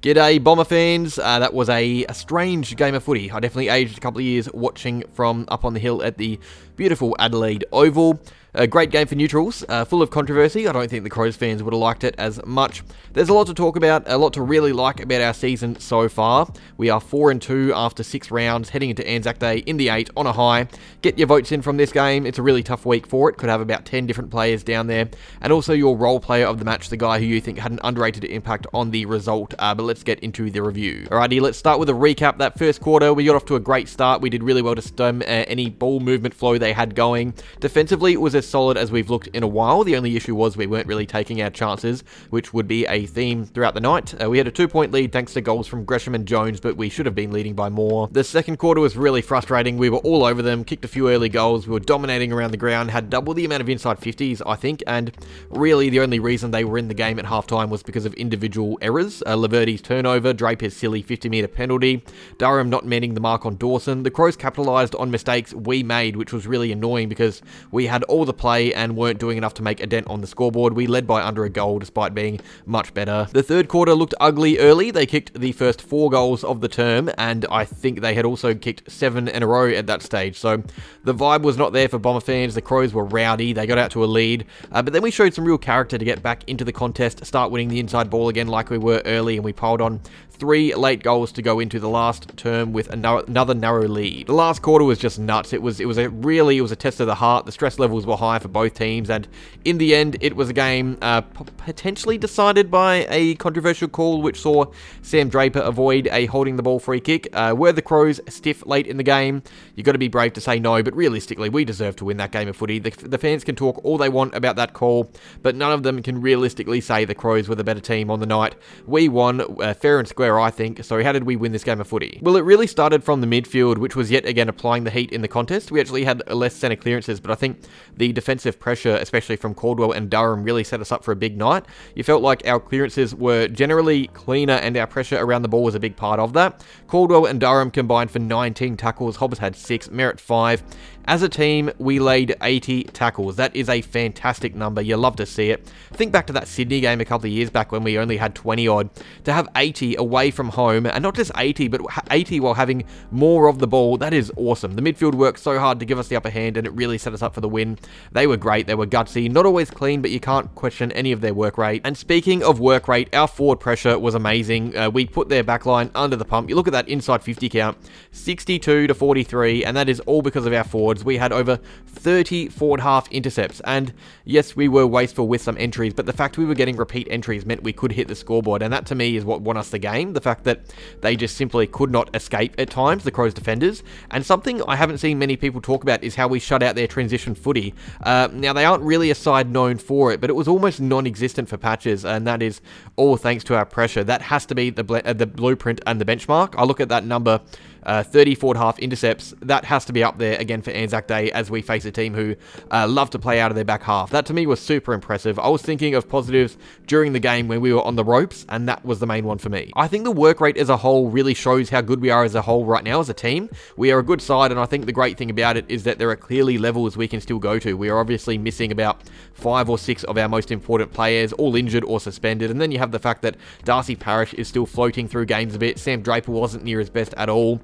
G'day Bomber fans, that was a strange game of footy. I definitely aged a couple of years watching from up on the hill at the beautiful Adelaide Oval. A great game for neutrals, full of controversy. I don't think the Crows fans would have liked it as much. There's a lot to talk about, a lot to really like about our season so far. We are 4-2 after 6 rounds, heading into Anzac Day in the 8 on a high. Get your votes in from this game. It's a really tough week for it. Could have about 10 different players down there. And also your role player of the match, the guy who you think had an underrated impact on the result. But let's get into the review. Alrighty, let's start with a recap. That first quarter, we got off to a great start. We did really well to stem any ball movement flow they had going. Defensively, it was as solid as we've looked in a while. The only issue was we weren't really taking our chances, which would be a theme throughout the night. We had a 2-point lead thanks to goals from Gresham and Jones, but we should have been leading by more. The second quarter was really frustrating. We were all over them, kicked a few early goals, we were dominating around the ground, had double the amount of inside 50s, I think, and really the only reason they were in the game at halftime was because of individual errors. Laverty's turnover, Draper's silly 50-metre penalty, Durham not manning the mark on Dawson. The Crows capitalised on mistakes we made, which was really annoying because we had all the play and weren't doing enough to make a dent on the scoreboard. We led by under a goal despite being much better. The third quarter looked ugly early. They kicked the first 4 goals of the term, and I think they had also kicked 7 in a row at that stage. So the vibe was not there for Bomber fans. The Crows were rowdy. They got out to a lead, but then we showed some real character to get back into the contest, start winning the inside ball again like we were early, and we piled on 3 late goals to go into the last term with another narrow lead. The last quarter was just nuts. It was a test of the heart. The stress levels were high for both teams, and in the end, it was a game potentially decided by a controversial call, which saw Sam Draper avoid a holding the ball free kick. Were the Crows stiff late in the game? You've got to be brave to say no, but realistically, we deserve to win that game of footy. The fans can talk all they want about that call, but none of them can realistically say the Crows were the better team on the night. We won fair and square, I think. So how did we win this game of footy? Well, it really started from the midfield, which was yet again applying the heat in the contest. We actually had less centre clearances, but I think the defensive pressure, especially from Caldwell and Durham, really set us up for a big night. You felt like our clearances were generally cleaner and our pressure around the ball was a big part of that. Caldwell and Durham combined for 19 tackles. Hobbs had 6, Merritt 5. As a team, we laid 80 tackles. That is a fantastic number. You love to see it. Think back to that Sydney game a couple of years back when we only had 20 odd. To have 80 away from home, and not just 80, but 80 while having more of the ball, that is awesome. The midfield worked so hard to give us the upper hand, and it really set us up for the win. They were great. They were gutsy. Not always clean, but you can't question any of their work rate. And speaking of work rate, our forward pressure was amazing. We put their backline under the pump. You look at that inside 50 count, 62 to 43, and that is all because of our forwards. We had over 30 forward half intercepts, and yes, we were wasteful with some entries, but the fact we were getting repeat entries meant we could hit the scoreboard, and that to me is what won us the game. The fact that they just simply could not escape at times, the Crows defenders. And something I haven't seen many people talk about is how we shut out their transition footy. Now, they aren't really a side known for it, but it was almost non-existent for patches, and that is all thanks to our pressure. That has to be the blueprint and the benchmark. I look at that number, 30 forward half intercepts. That has to be up there again for Anzac Day as we face a team who love to play out of their back half. That to me was super impressive. I was thinking of positives during the game when we were on the ropes, and that was the main one for me. I think the work rate as a whole really shows how good we are as a whole right now as a team. We are a good side, and I think the great thing about it is that there are clearly levels we can still go to. We are obviously missing about 5 or 6 of our most important players, all injured or suspended, and then you have the fact that Darcy Parish is still floating through games a bit. Sam Draper wasn't near his best at all.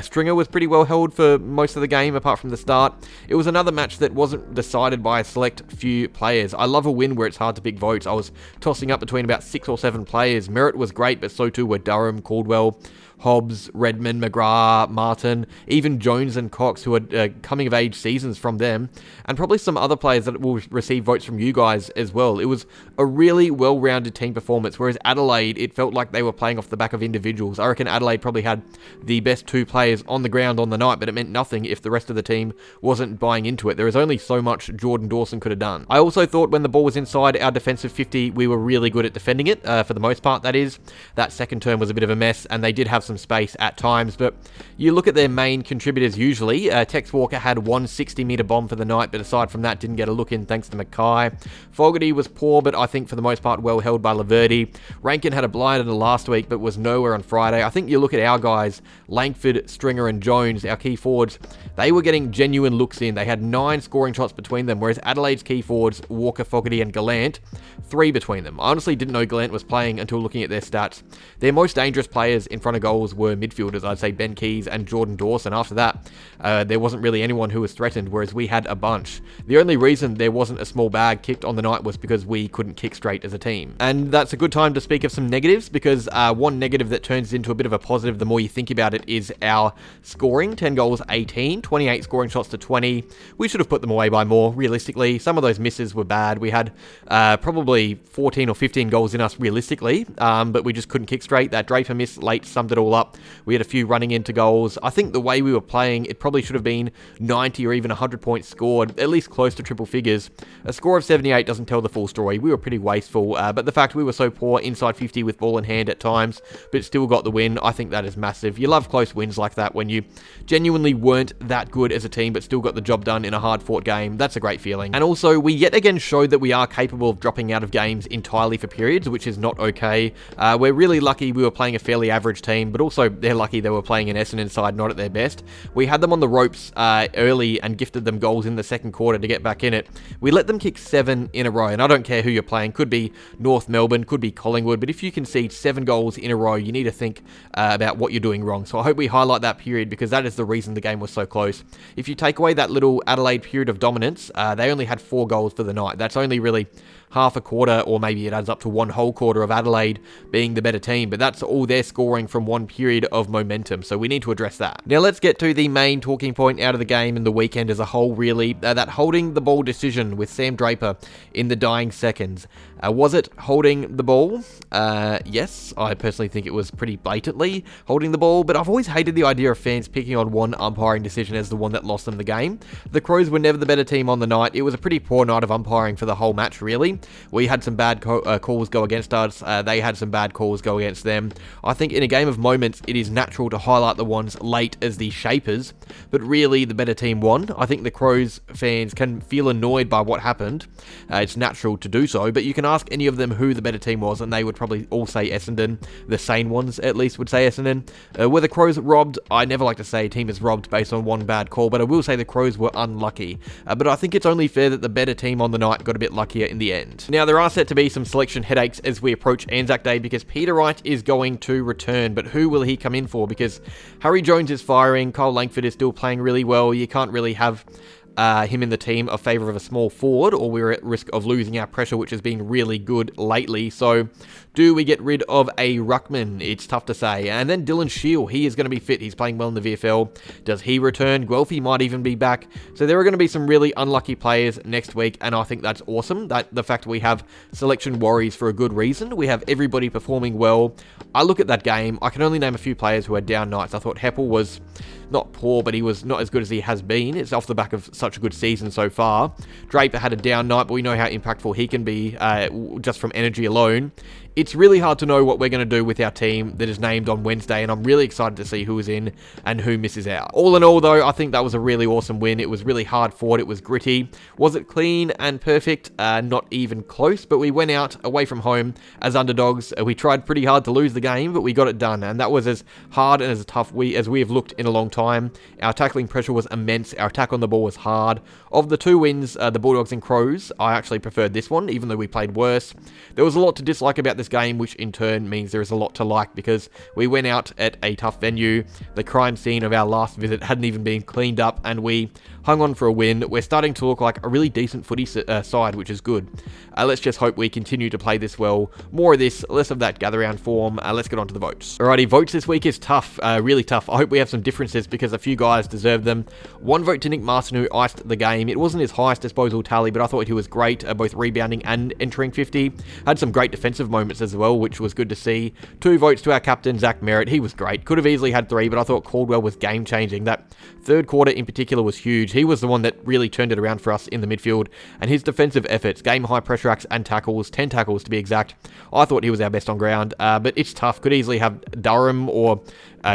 Stringer was pretty well held for most of the game, apart from the start. It was another match that wasn't decided by a select few players. I love a win where it's hard to pick votes. I was tossing up between about 6 or 7 players. Merritt was great, but so too were Durham, Caldwell, Hobbs, Redmond, McGrath, Martin, even Jones and Cox, who are coming of age seasons from them, and probably some other players that will receive votes from you guys as well. It was a really well-rounded team performance, whereas Adelaide, it felt like they were playing off the back of individuals. I reckon Adelaide probably had the best 2 players on the ground on the night, but it meant nothing if the rest of the team wasn't buying into it. There was only so much Jordan Dawson could have done. I also thought when the ball was inside our defensive 50, we were really good at defending it, for the most part, that is. That second term was a bit of a mess, and they did have some some space at times, but you look at their main contributors usually. Tex Walker had one 60-metre bomb for the night, but aside from that, didn't get a look in thanks to Mackay. Fogarty was poor, but I think for the most part well held by Laverty. Rankin had a blinder last week, but was nowhere on Friday. I think you look at our guys, Langford, Stringer and Jones, our key forwards, they were getting genuine looks in. They had 9 scoring shots between them, whereas Adelaide's key forwards, Walker, Fogarty and Gallant, 3 between them. I honestly didn't know Gallant was playing until looking at their stats. Their most dangerous players in front of goals were midfielders, I'd say Ben Keys and Jordan Dawson. After that, there wasn't really anyone who was threatened, whereas we had a bunch. The only reason there wasn't a small bag kicked on the night was because we couldn't kick straight as a team. And that's a good time to speak of some negatives, because one negative that turns into a bit of a positive the more you think about it is our scoring. 10 goals, 18, 28 scoring shots to 20. We should have put them away by more, realistically. Some of those misses were bad. We had probably 14 or 15 goals in us realistically, but we just couldn't kick straight. That Draper miss late summed it all up. We had a few running into goals. I think the way we were playing, it probably should have been 90 or even 100 points scored, at least close to triple figures. A score of 78 doesn't tell the full story. We were pretty wasteful, but the fact we were so poor inside 50 with ball in hand at times, but still got the win, I think that is massive. You love close wins like that when you genuinely weren't that good as a team, but still got the job done in a hard-fought game. That's a great feeling. And also, we yet again showed that we are capable of dropping out of games entirely for periods, which is not okay. We're really lucky we were playing a fairly average team, but also they're lucky they were playing an Essendon side not at their best. We had them on the ropes early and gifted them goals in the second quarter to get back in it. We let them kick 7 in a row, and I don't care who you're playing. Could be North Melbourne, could be Collingwood, but if you concede 7 goals in a row, you need to think about what you're doing wrong. So I hope we highlight that period, because that is the reason the game was so close. If you take away that little Adelaide period of dominance, they only had 4 goals for the night. That's only really half a quarter, or maybe it adds up to one whole quarter of Adelaide being the better team, but that's all they're scoring from one period of momentum, so we need to address that. Now let's get to the main talking point out of the game and the weekend as a whole, really. That holding the ball decision with Sam Draper in the dying seconds. Was it holding the ball? Yes, I personally think it was pretty blatantly holding the ball, but I've always hated the idea of fans picking on one umpiring decision as the one that lost them the game. The Crows were never the better team on the night. It was a pretty poor night of umpiring for the whole match, really. We had some bad calls go against us. They had some bad calls go against them. I think in a game of moments, it is natural to highlight the ones late as the shapers, but really the better team won. I think the Crows fans can feel annoyed by what happened. It's natural to do so, but you can ask any of them who the better team was, and they would probably all say Essendon. The sane ones, at least, would say Essendon. Were the Crows robbed? I never like to say a team is robbed based on one bad call, but I will say the Crows were unlucky. But I think it's only fair that the better team on the night got a bit luckier in the end. Now, there are set to be some selection headaches as we approach Anzac Day, because Peter Wright is going to return, but who will he come in for? Because Harry Jones is firing, Kyle Langford is still playing really well. You can't really have him in the team of favour of a small forward, or we're at risk of losing our pressure, which has been really good lately. So do we get rid of a ruckman? It's tough to say. And then Dylan Shield, he is going to be fit. He's playing well in the VFL. Does he return? Guelphy might even be back. So there are going to be some really unlucky players next week, and I think that's awesome. That the fact we have selection worries for a good reason. We have everybody performing well. I look at that game, I can only name a few players who had down nights. I thought Heppel was not poor, but he was not as good as he has been. It's off the back of such a good season so far. Draper had a down night, but we know how impactful he can be just from energy alone. It's really hard to know what we're going to do with our team that is named on Wednesday, and I'm really excited to see who is in and who misses out. All in all, though, I think that was a really awesome win. It was really hard fought. It was gritty. Was it clean and perfect? Not even close, but we went out away from home as underdogs. We tried pretty hard to lose the game, but we got it done, and that was as hard and as tough as we have looked in a long time. Our tackling pressure was immense. Our attack on the ball was hard. Of the 2 wins, the Bulldogs and Crows, I actually preferred this one, even though we played worse. There was a lot to dislike about this game, which in turn means there is a lot to like, because we went out at a tough venue. The crime scene of our last visit hadn't even been cleaned up, and we hung on for a win. We're starting to look like a really decent footy side, which is good. Let's just hope we continue to play this well. More of this, less of that gather round form. Let's get on to the votes. Alrighty, votes this week is tough, really tough. I hope we have some differences, because a few guys deserve them. One vote to Nick Marston, who iced the game. It wasn't his highest disposal tally, but I thought he was great, both rebounding and entering 50. Had some great defensive moments minutes as well, which was good to see. 2 votes to our captain, Zach Merritt. He was great. Could have easily had 3, but I thought Caldwell was game-changing. That third quarter in particular was huge. He was the one that really turned it around for us in the midfield, and his defensive efforts, game-high pressure acts and tackles, 10 tackles to be exact, I thought he was our best on ground, but it's tough. Could easily have Durham or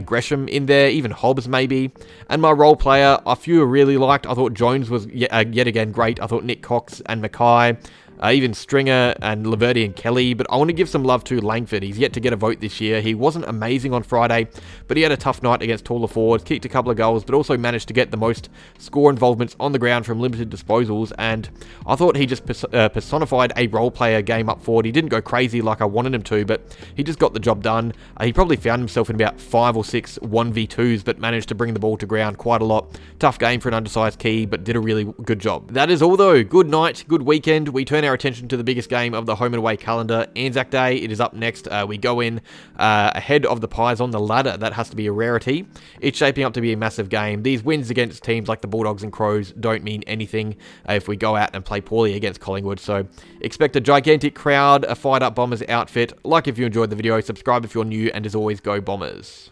Gresham in there, even Hobbs maybe. And my role player, a few I really liked. I thought Jones was yet again great. I thought Nick Cox and Mackay, even Stringer and Laverty and Kelly, but I want to give some love to Langford. He's yet to get a vote this year. He wasn't amazing on Friday, but he had a tough night against taller forwards, kicked a couple of goals, but also managed to get the most score involvements on the ground from limited disposals, and I thought he just personified a role player game up forward. He didn't go crazy like I wanted him to, but he just got the job done. He probably found himself in about 5 or 6 1v2s, but managed to bring the ball to ground quite a lot. Tough game for an undersized key, but did a really good job. That is all though. Good night, good weekend. We turn our attention to the biggest game of the home and away calendar, Anzac Day. It is up next. We go in ahead of the Pies on the ladder. That has to be a rarity. It's shaping up to be a massive game. These wins against teams like the Bulldogs and Crows don't mean anything if we go out and play poorly against Collingwood. So expect a gigantic crowd, a fired up Bombers outfit. Like if you enjoyed the video, subscribe if you're new, and as always, go Bombers.